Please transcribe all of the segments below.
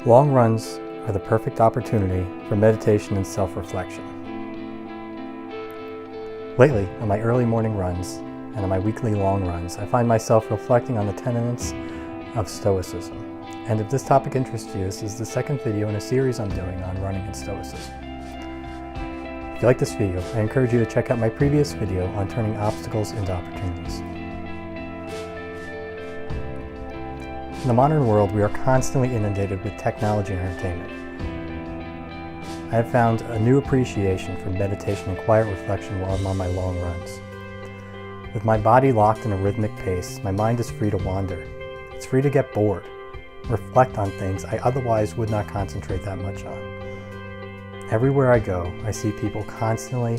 Long runs are the perfect opportunity for meditation and self-reflection. Lately, on my early morning runs and on my weekly long runs, I find myself reflecting on the tenets of stoicism. And if this topic interests you, this is the second video in a series I'm doing on running and stoicism. If you like this video, I encourage you to check out my previous video on turning obstacles into opportunities. In the modern world, we are constantly inundated with technology and entertainment. I have found a new appreciation for meditation and quiet reflection while I'm on my long runs. With my body locked in a rhythmic pace, my mind is free to wander. It's free to get bored, reflect on things I otherwise would not concentrate that much on. Everywhere I go, I see people constantly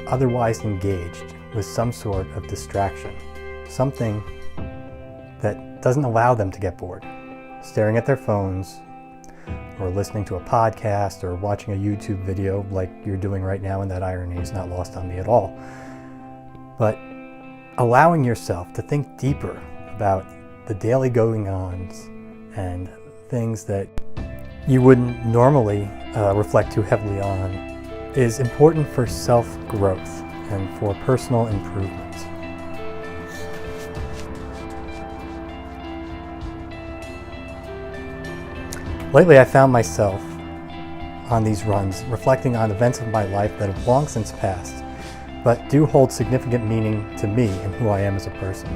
otherwise engaged with some sort of distraction, something that doesn't allow them to get bored, staring at their phones, or listening to a podcast, or watching a YouTube video like you're doing right now, and that irony is not lost on me at all. But allowing yourself to think deeper about the daily going-ons and things that you wouldn't normally reflect too heavily on is important for self-growth and for personal improvement. Lately, I found myself on these runs reflecting on events of my life that have long since passed, but do hold significant meaning to me and who I am as a person.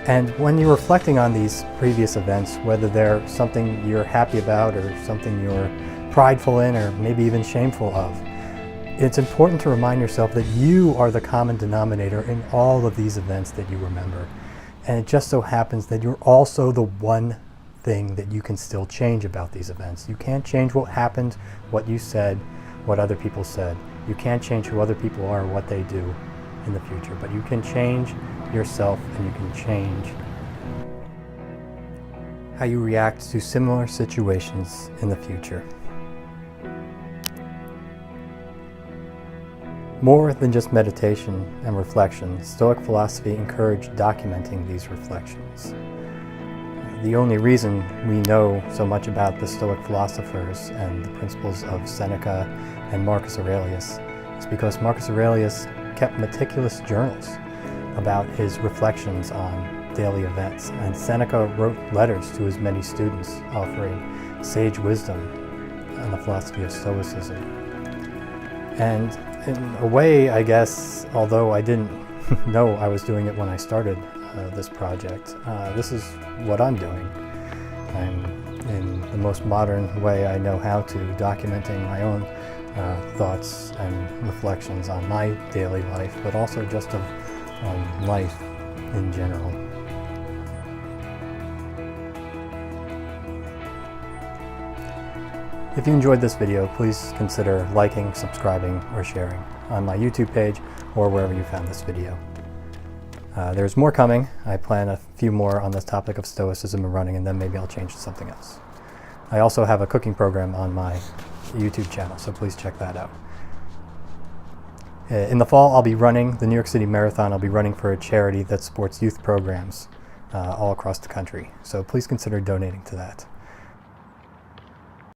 And when you're reflecting on these previous events, whether they're something you're happy about or something you're prideful in or maybe even shameful of, it's important to remind yourself that you are the common denominator in all of these events that you remember. And it just so happens that you're also the one thing that you can still change about these events. You can't change what happened, what you said, what other people said. You can't change who other people are or what they do in the future, but you can change yourself, and you can change how you react to similar situations in the future. More than just meditation and reflection, Stoic philosophy encouraged documenting these reflections. The only reason we know so much about the Stoic philosophers and the principles of Seneca and Marcus Aurelius is because Marcus Aurelius kept meticulous journals about his reflections on daily events, and Seneca wrote letters to his many students offering sage wisdom on the philosophy of Stoicism. And in a way, I guess, although I didn't know I was doing it when I started this project, this is what I'm doing. I'm, in the most modern way I know how to, documenting my own thoughts and reflections on my daily life, but also just of life in general. If you enjoyed this video, please consider liking, subscribing, or sharing on my YouTube page or wherever you found this video. There's more coming. I plan a few more on this topic of stoicism and running, and then maybe I'll change to something else. I also have a cooking program on my YouTube channel, so please check that out. In the fall, I'll be running the New York City Marathon. I'll be running for a charity that supports youth programs all across the country, so please consider donating to that.